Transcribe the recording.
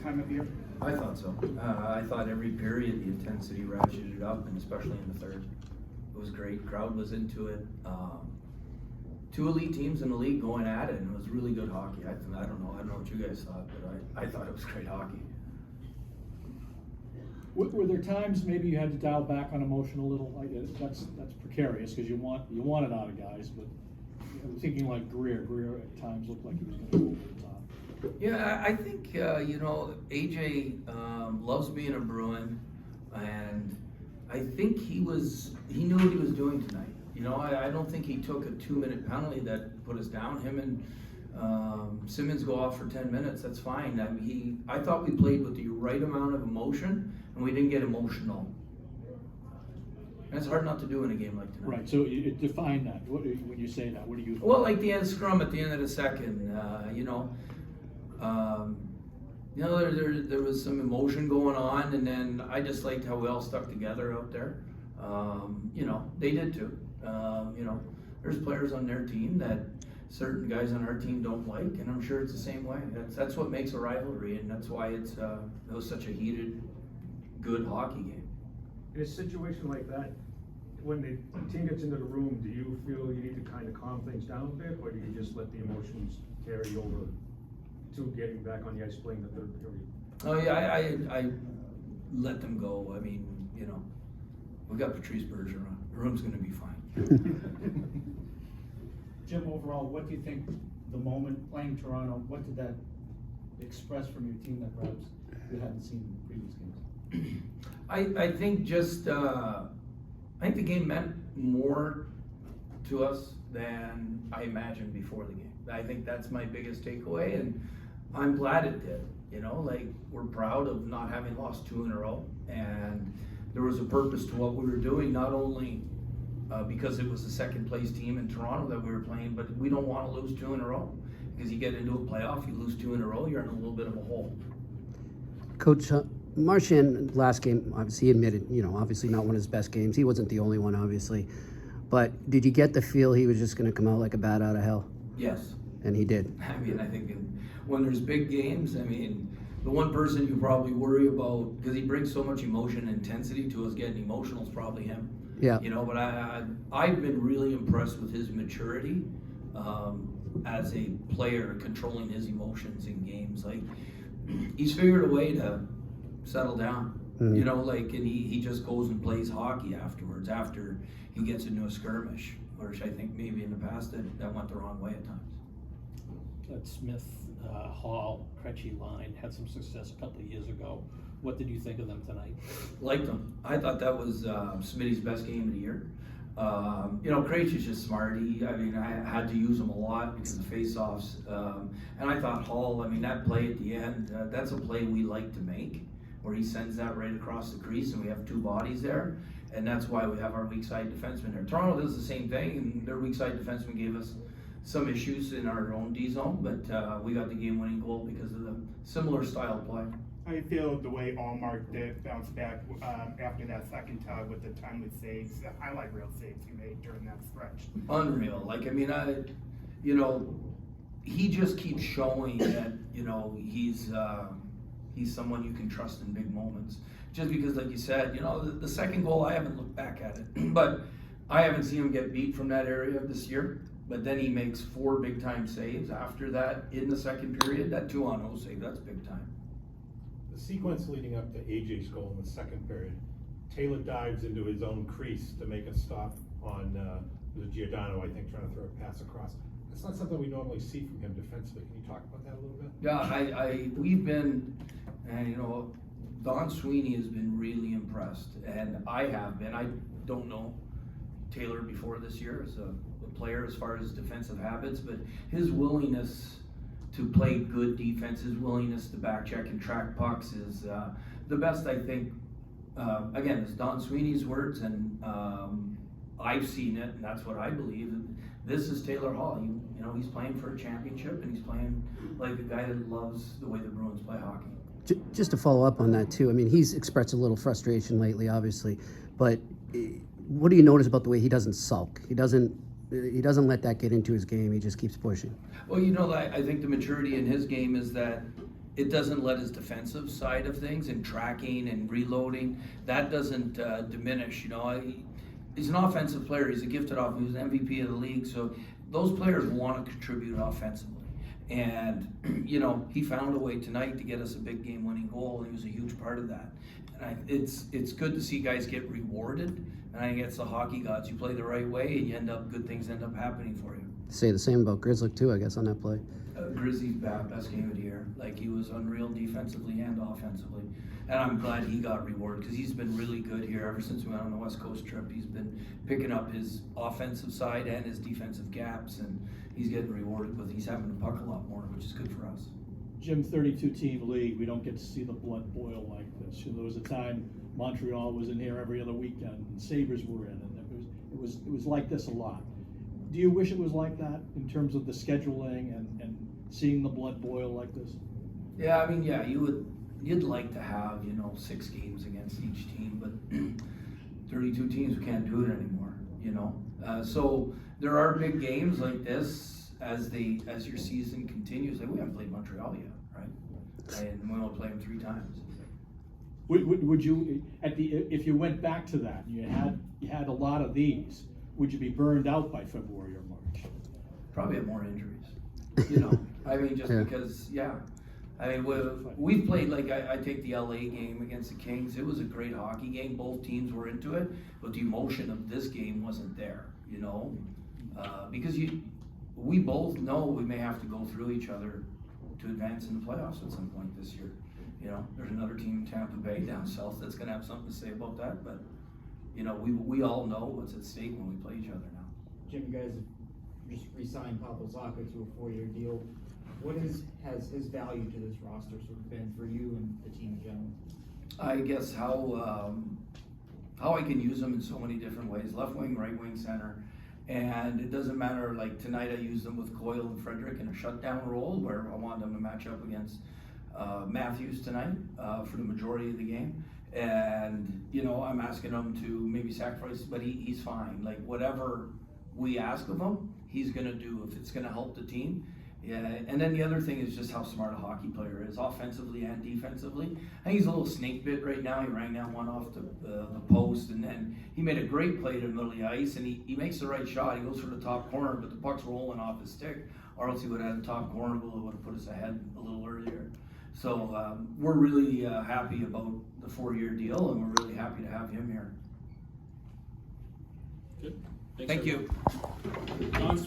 time of year? I thought so. I thought every period the intensity ratcheted up, and especially in the third. It was great. Crowd was into it. Two elite teams in the league going at it, and it was really good hockey. I don't know what you guys thought, but I thought it was great hockey. Were there times maybe you had to dial back on emotion a little? That's precarious because you want it out of guys, but I'm thinking like Greer at times looked like he was going to go over the top. Yeah, I think AJ loves being a Bruin, and I think he knew what he was doing tonight. I don't think he took a 2-minute penalty that put us down. Him and Simmons go off for 10 minutes. That's fine. I thought we played with the right amount of emotion, and we didn't get emotional. And it's hard not to do in a game like tonight. Right. So define that. When you say that, what do you? Well, like the end scrum at the end of the second. There was some emotion going on, and then I just liked how we all stuck together out there. They did too. There's players on their team that certain guys on our team don't like, and I'm sure it's the same way. That's what makes a rivalry, and that's why it was such a heated, good hockey game. In a situation like that, when the team gets into the room, do you feel you need to kind of calm things down a bit, or do you just let the emotions carry over to getting back on the ice playing the third period? Oh yeah, I let them go. I mean, we got Patrice Bergeron. The room's going to be fine. Jim, overall, what do you think the moment playing Toronto, what did that express from your team that perhaps you hadn't seen in previous games? I think I think the game meant more to us than I imagined before the game. I think that's my biggest takeaway, and I'm glad it did. We're proud of not having lost 2 in a row, and there was a purpose to what we were doing, not only because it was the second place team in Toronto that we were playing, but we don't want to lose 2 in a row, because you get into a playoff, you lose 2 in a row, you're in a little bit of a hole. Coach, Marchand last game, obviously he admitted, obviously not one of his best games. He wasn't the only one, obviously. But did you get the feel he was just going to come out like a bat out of hell? Yes. And he did. I think when there's big games, the one person you probably worry about, because he brings so much emotion and intensity to us getting emotional, is probably him. Yeah. But I've been really impressed with his maturity as a player, controlling his emotions in games. He's figured a way to settle down. Mm-hmm. And he just goes and plays hockey afterwards, after he gets into a skirmish, which I think maybe in the past that went the wrong way at times. That Smith, Hall, Krejci line had some success a couple of years ago. What did you think of them tonight? Liked them. I thought that was Smitty's best game of the year. Krejci's just smart. I had to use him a lot because of face-offs. And I thought Hall, that play at the end, that's a play we like to make, where he sends that right across the crease and we have 2 bodies there. And that's why we have our weak side defenseman there. Toronto does the same thing, and their weak side defenseman gave us some issues in our own D zone, but we got the game-winning goal because of the similar style of play. How do you feel the way Allmark did bounce back after that second tug with the timely saves, the highlight reel saves he made during that stretch? Unreal. He just keeps showing that, he's someone you can trust in big moments. Just because, like you said, the second goal, I haven't looked back at it, but I haven't seen him get beat from that area this year. But then he makes 4 big-time saves after that in the second period. That 2-on-0 save, that's big time. The sequence leading up to AJ's goal in the second period, Taylor dives into his own crease to make a stop on Giordano, I think, trying to throw a pass across. That's not something we normally see from him defensively. Can you talk about that a little bit? Yeah, we've been, and Don Sweeney has been really impressed, and I have been. I don't know Taylor before this year as a player as far as defensive habits, but his willingness to play good defense, his willingness to back check and track pucks is the best, I think. Again, it's Don Sweeney's words, and I've seen it, and that's what I believe. This is Taylor Hall. He's playing for a championship, and he's playing like a guy that loves the way the Bruins play hockey. Just to follow up on that too, he's expressed a little frustration lately, obviously, but what do you notice about the way he doesn't sulk? He doesn't let that get into his game. He just keeps pushing. Well, I think the maturity in his game is that it doesn't let his defensive side of things and tracking and reloading, that doesn't diminish, you know. He's an offensive player, he's a gifted he was an MVP of the league, so those players want to contribute offensively. And, you know, he found a way tonight to get us a big game-winning goal, and he was a huge part of that. And it's good to see guys get rewarded, and I think it's the hockey gods. You play the right way, and good things end up happening for you. Say the same about Grizzly too, I guess, on that play. Grizzly's best game of the year. Like, he was unreal defensively and offensively. And I'm glad he got rewarded, because he's been really good here ever since we went on the West Coast trip. He's been picking up his offensive side and his defensive gaps, and he's getting rewarded with he's having to puck a lot more, which is good for us. Jim, 32-team league, we don't get to see the blood boil like this. You know, there was a time Montreal was in here every other weekend, and Sabres were in, and it was like this a lot. Do you wish it was like that in terms of the scheduling and seeing the blood boil like this? Yeah, I mean, yeah, you'd like to have, you know, 6 games against each team, but 32 teams, we can't do it anymore, you know. So there are big games like this as your season continues. Like, we haven't played Montreal yet, right? And we only play them 3 times. Would you, if you went back to that, you had a lot of these, would you be burned out by February or March? Probably have more injuries, you know. I mean, just because, yeah. I mean, we've played, like, I take the LA game against the Kings. It was a great hockey game. Both teams were into it, but the emotion of this game wasn't there, you know? Because we both know we may have to go through each other to advance in the playoffs at some point this year. You know, there's another team in Tampa Bay down south that's going to have something to say about that, but, you know, we all know what's at stake when we play each other now. Jim, you guys have just re-signed Pavel Zacha to a 4-year deal. What has his value to this roster sort of been for you and the team in general? I guess how I can use him in so many different ways, left wing, right wing, center. And it doesn't matter, like tonight I used them with Coyle and Frederick in a shutdown role where I wanted them to match up against Matthews tonight for the majority of the game. And, you know, I'm asking him to maybe sacrifice, but he's fine. Like, whatever we ask of him, he's going to do if it's going to help the team. Yeah, and then the other thing is just how smart a hockey player is, offensively and defensively. I think he's a little snake bit right now. He rang that one off the post, and then he made a great play to the middle of the ice, and he makes the right shot. He goes for the top corner, but the puck's rolling off his stick, or else he would have had the top corner goal. It would have put us ahead a little earlier. So we're really happy about the 4-year deal, and we're really happy to have him here. Good. Thank you.